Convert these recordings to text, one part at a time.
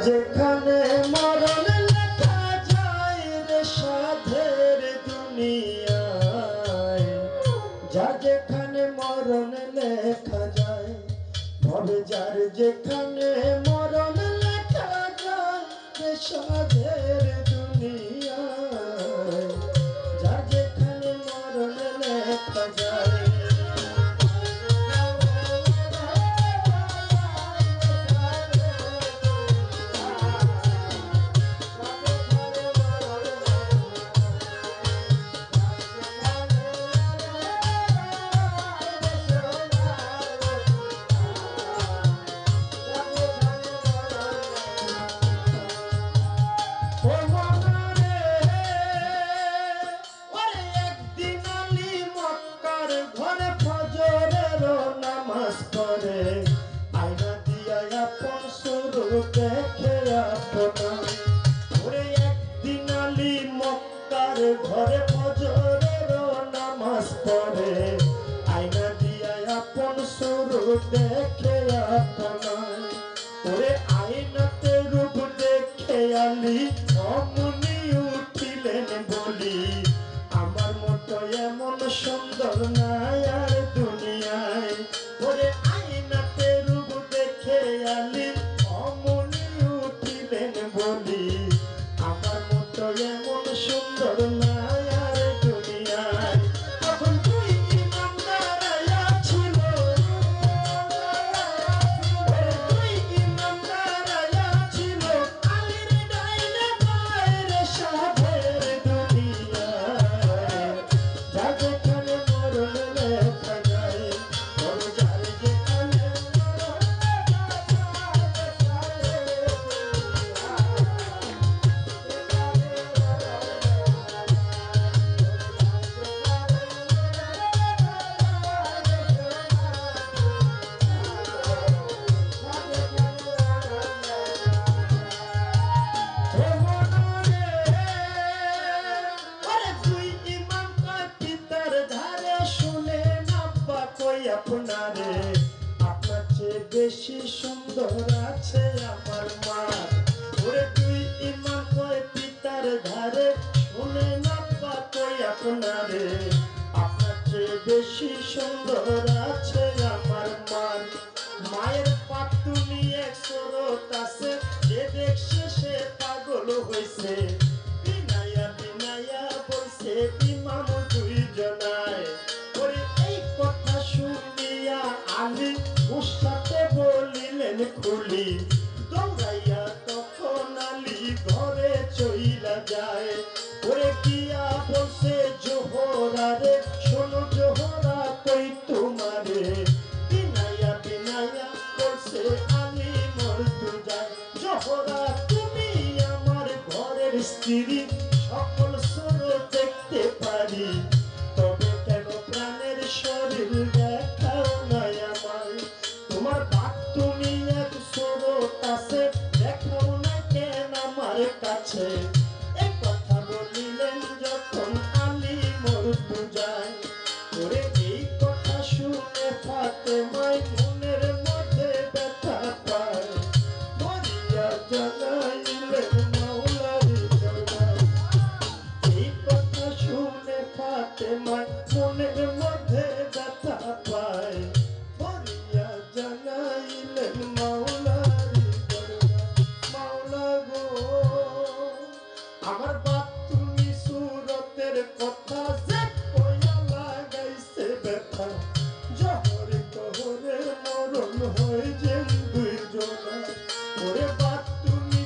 যেখানে মরণ লেখা যায় রে সাধের দুনিয়ায়, যার যেখানে মরণ লেখা যায়, ভবে যার যেখানে মরণ লেখা যায় রে সাধের দুনিয়ায়, যার যেখানে মরণ লেখা যায়। আয়না দিয়া আপন স্বরূপ দেখে আপনা, ওরে একদিন আলী মক্কার ঘরে ফজরের নামাজ পড়ে, আয়না দিয়া আপন স্বরূপ দেখে আপনা, ওরে আয়নাতে রূপ দেখে আলী অমনি উঠিলেন বলি, আমার মতো এমন সুন্দর নাই আর দুনিয়ায়। ওরে আয়নাতে রূপ দেখে আলী অমনি উঠিলেন বলি, আমার মতো এমন সুন্দর নাই আর দুনিয়ায়। তখন দুই ইমাম দাঁড়াইয়া ছিল, দুই ইমাম দাঁড়াইয়া ছিল, আলীর ডাইনে বাইরে সাধের দুনিয়ায়, যা যেখানে মরণ লেখা যায়, যার যেখানে আপনারে, আপনার চেয়ে বেশি সুন্দর আছে আমার মা। ওরে দুই ইমাম কয় পিতার ধারে, শুনে না কই আপনারে, আপনার চেয়ে বেশি সুন্দর আছে আমার মা। মায়ের পাতুনি এক সরত আছে, যে দেখছে সে পাগল হইছে, বিনায়া বিনায়া বলছে ইমাম দুই জনায়। ওরে এই কথা শুনিয়া আলী উসাতে বলিলেন খুলি, দৌড়াইয়া তখন আলী ঘরে চইলা যায়। ওরে গিয়া বলছে জোহরা রে, শোনো জোহরা কই তোমারে, বিনায়া বিনায়া বলছে আলী মরতু যায়। জোহরা তুমি আমার ঘরের স্ত্রী, সকল স্বরূপ দেখতে পারি, তবে কেন প্রাণের শরীর দেখাও নাই আমায়। তোমার বাপ তুমি এক স্বরূপ আছে, দেখাও না কেন আমার কাছে। এই কথা বলিলেন যখন আলী মরতু যায়। ওরে এই কথা শুনে ফাতেমায় মনের মধ্যে ব্যথা পায়, মরিয়া জানাইলেন মাওলার দরবারে। এই কথা শুনে ফাতেমায় মনের মধ্যে ব্যথা পায়, মরিয়া জানাইলেন মাওলার দরবারে। মাওলা গো, আমার বাপ তুমি সুরতের কথা যে কইয়া লাগাইছে ব্যথা, জহরে কহরে মরণ হয় যে দুই জনা। ওরে বাপ তুমি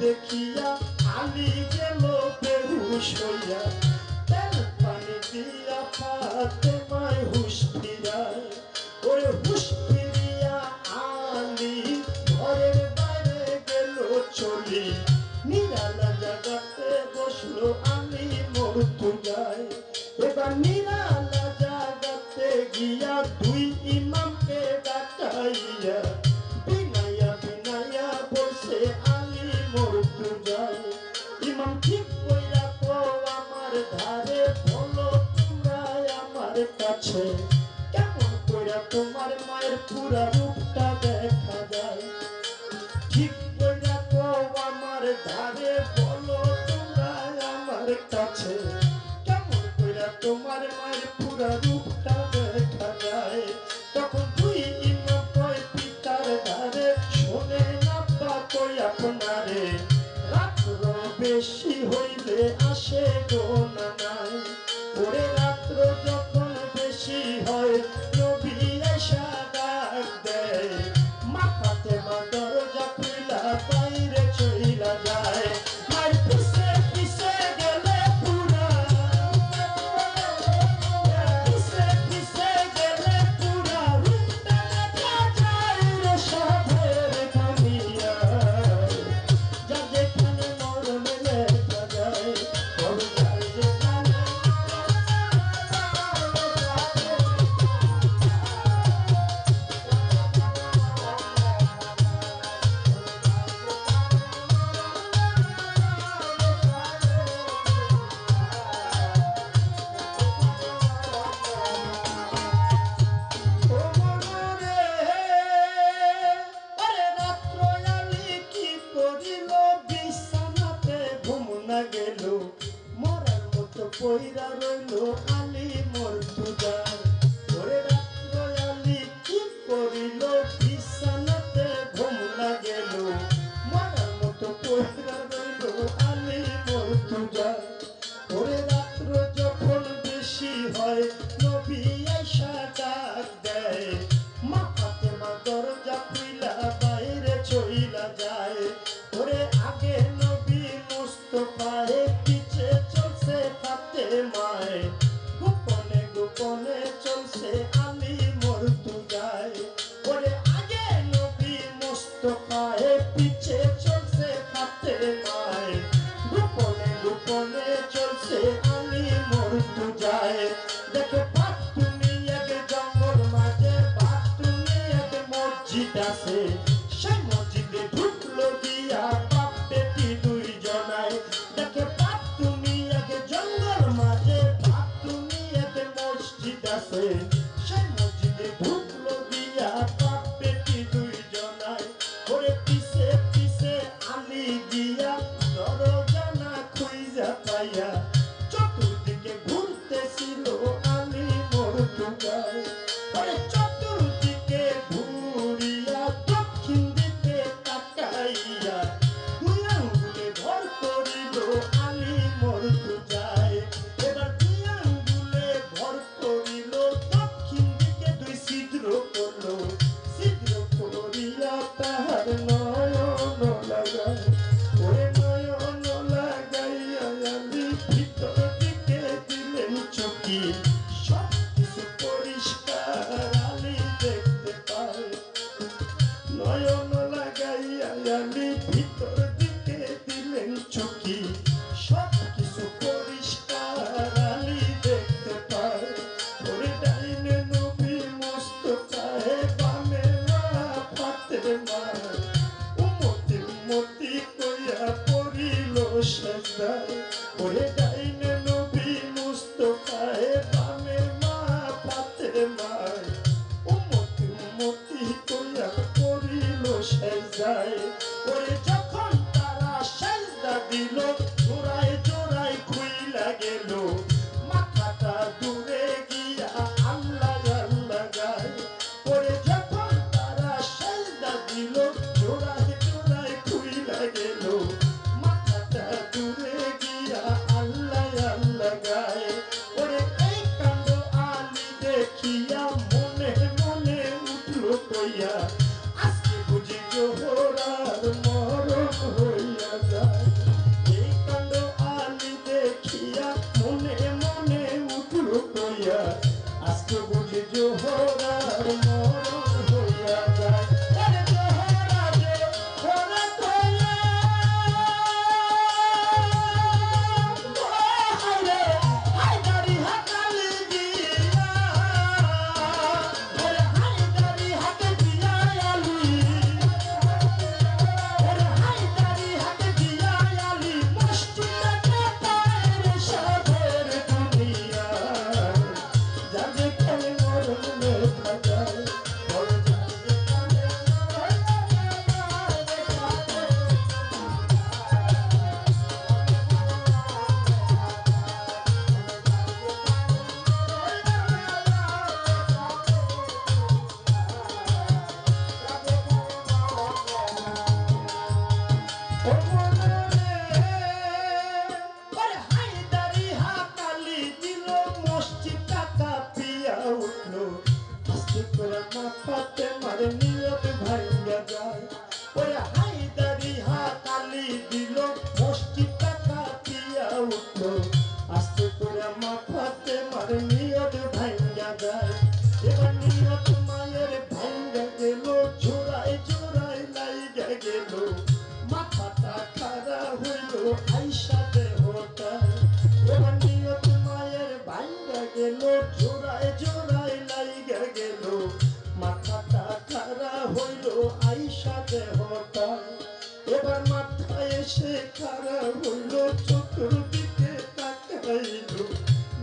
দেখিয়া আলী গেল বেহুশ হইয়া তেল পানি দিয়া ফাতেমায় হুশ ফিরায় ওরে হুশ ফিরিয়া আলী ঘরের বাইরে গেল চলি নিরালা জাগাতে বসলো আলী মরতু যায় এবার নিরালা জাগাতে গিয়া দুই ইমামকে ডাকাইয়া বিনাইয়া বিনাইয়া বসে আলী মরতু যায় ইমাম ঠিক কইরা কো আমার ধারে বলো তোমরা আমার কাছে কেমন কইরা তোমার মায়ের পুরা রূপটা দেখা যায় ঠিক কইরা কো আমার ধারে বলো তোমরা আমার কাছে কেমন কইরা তোমার মায়ের পুরা রূপটা দেখা যায় তখন দুই ইমাম কয় পিতার ধারে শোনে না বা কই আপনারে রাত্র বেশি হইলে আসে গো নানাই ওরে রাত্র যখন বেশি হয় নবী আয়েশা ডাক দেয় মা ফাতেমা দরজা খুইলা বাইরে চইলা যায় মার পিছে পিছে গেলে পুরা পিছে পিছে গেলে পুরা রূপটা দেখা যায় রে সাধের দুনিয়া যা যেখানে মরণ লেখা যায় বড় যায় যেখানে গেল মরার মতো পইরা রইল আলী মরতু যায় ওরে রাত্র আলী কি করিল বিছানাতে ঘুম না গেল মরার মতো পইরা রইল আলী মরতু যায় ওরে রাত্র যখন বেশি হয় নবী আয়েশা ডাক দেয় মা ফাতেমা দরজা খুইলা বাইরে চইলা যায় ওরে আগে নবী মুস্তাফায়ে পিছে চলছে ফাতেমায় গোপনে গোপনে চলছে আলী মরতু যায় ওরে আগে নবী মুস্তাফায়ে পিছে চলছে ফাতেমায় গোপনে গোপনে চলছে আলী মরতু যায় দেখে পাতুনি এক জঙ্গল মাঝে পাতুনি এক মসজিদ আছে সেই মসজিদে ঢুকলো গিয়া বাপ বেটি দুই জনায় দেখে পাতুনি এক জঙ্গল মাঝে পাতুনি এক মসজিদ আছে সেই মসজিদে ঢুকলো গিয়া বাপ বেটি দুই জনায় ওরে পিছে পিছে আলী গিয়া দরজা না খুইজা পাইয়া চতুর্দিকে ঘুরতেছিল আলী মরতু যায় ওরে চতুর্দিকে ঘুরিয়া দক্ষিণ দিকে তাকাইয়া দুই আঙ্গুলে ভর করিল আলী মরতু যায় এবার দুই আঙ্গুলে ভর করিল দক্ষিণ দিকে দুই ছিদ্র করলো ছিদ্র করিয়া তাহার নয়ন লাগায় ওরে নয়ন লাগাইয়া আলী ভিতর দিকে দিলেন চকি সব কিছু পরিষ্কার আলী দেখতে পায় নয়ন লাগাইয়া আলী ভিতর দিকে দিলেন চকি সব কিছু পরিষ্কার আলী দেখতে পায় ওরে ডাইনে নবী মুস্তাফায়ে বামে মা ফাতেমা উম্মতি উম্মতি কইয়া পড়িল সেজদায় ওরে ডাইনে নবী মুস্তাফায়ে বামে মা ফাতেমা উম্মতি উম্মতি কইয়া পড়িল সেজদায় ওরে যখন তারা সেজদা দিল জোড়ায় জোড়ায় খুইলা গেল মাথাটা দূরে গিয়া আল্লাহ আল্লাহ গায় ওরে যখন তারা সেজদা দিল জোড়ায় জোড়ায় খুইলা গেল মাথাটা দূরে গিয়া আল্লাহ আল্লাহ গায় ওরে এই কাণ্ড আলী দেখিয়া মনে মনে উঠল কইয়া আজকে বুঝি জোহরার মরণ ও মনরে ওরে হায়দারি হাতালি দিল মসজিদটা কাঁপিয়া উঠলো আস্তে করে মা ফাতেমার নিয়ত ভাঙ্গা যায় ওরে হায়দারি হাতালি দিল মসজিদটা কাঁপিয়া উঠলো আস্তে করে মা ফাতেমার নিয়ত ভাঙ্গা যায় এবার নিয়ত মায়ের ভাঙ্গা গেল জোড়ায় জোড়ায় লাইগা গেল মাথাটা খাড়া হইল আইসা দেহটা এবার নিয়ত মায়ের ভাঙ্গা গেল জোড়ায় জোড়ায় লাইগা গেল মাথাটা খাড়া হইল আইসা দেহটা এবার মাথায় এসে খাড়া হইল চতুর্দিকে তাকাইল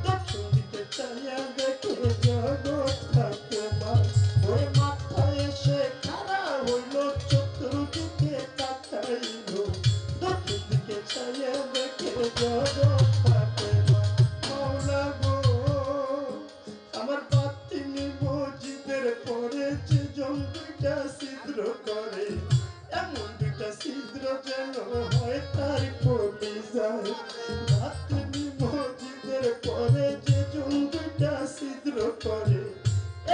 দক্ষিণ দিকে চাইয়া দেখে জগৎ থাকে মা ওই মাথায় এসে খাড়া হইল চতুর্দিকে তাকাইল দক্ষিণ দিকে চাইয়া দেখে জগৎ থাকে মা মাওলা গো আমার বাতিনি মসজিদের পরে যে জঙ্গিটা ছিদ্র করে এমন দুটা ছিদ্র যেন হয় তার পড়ে যায় বাতিনি মসজিদের পরে যে জঙ্গিটা ছিদ্র করে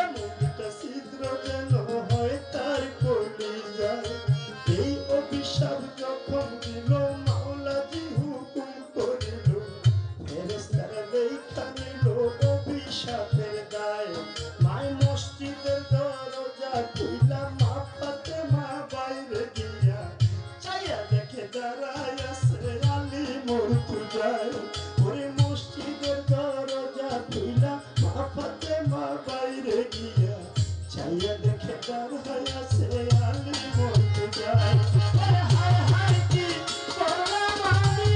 এমন দুটা ছিদ্র যেন হয় তার পড়ে যায় এই অভিশাপ যখন দিল মাওলাজি হুকুম করিল ফেরেশতারা দেখা নিল অভিশাপের দায় মায় মসজিদের দরজা খুইলা মা ফাতেমা বাইরে গিয়া চাইয়া দেখে দাঁড়ায় আছে আলী মুর্তজায় ওরে মসজিদের দরজা খুইলা মা ফাতেমা বাইরে গিয়া চাইয়া দেখে দাঁড়ায় আছে আলী মুর্তজায় হায় হায় কি করলাম আমি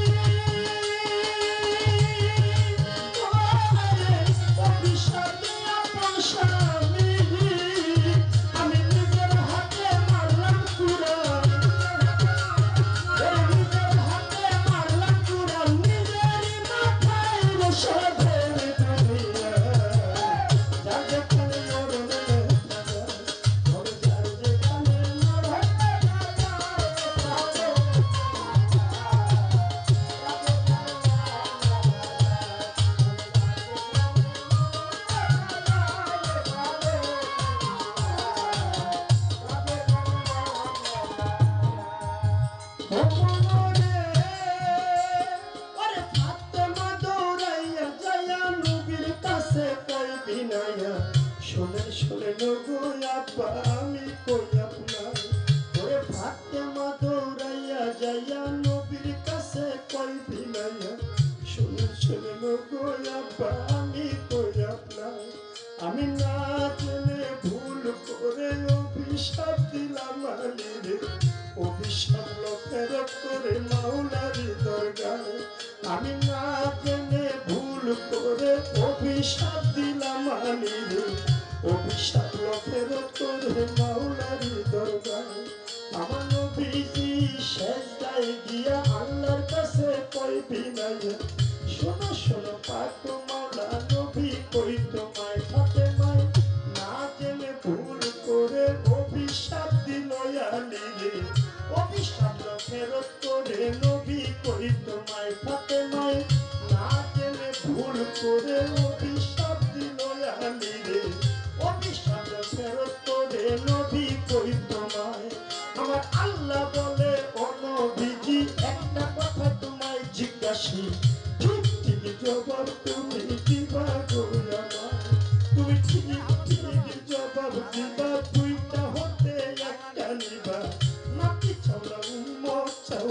শোনেন শোনেন গো আব্বা আমি কই আপনার ওরে ফাতেমা দৌড়াইয়া যাইয়া নবীর কাছে কই বিনাইয়া শোনেন শোনেন গো আব্বা আমি কই আপনার আমি না জেনে ভুল করে অভিশাপ দিলাম আলীরে অভিশাপ ফেরত করে মাওলারি দরগায় আমি না জেনে ভুল করে অভিশাপ দিলাম আলীরে অভিশাপ ফেরত করে মাওলারি দরগায় আমার নবীজি সেজদায় গিয়া আল্লাহর কাছে কই বিনাইয়া শোনো শোনো পাক মাওলা নবী কই তোমায় ফাতেমায় না জেনে ভুল করে অভিশাপ দিল আলীরে অভিশাপ ফেরত করে নবী কই তোমায় ফাতেমায় না জেনে ভুল করে অভিশাপ দিল আলীরে অভিশাপ ফেরত করে নবী কই তোমায় আমার আল্লাহ বলে ও নবীজি একটা কথা তোমায় জিজ্ঞাসি ঠিক জবাব তুমি দিবা গো আমার তুমি ঠিক জবাব দিবা দুইটা হতে একটা নিবা নাতি চাওলা উম্মত চাও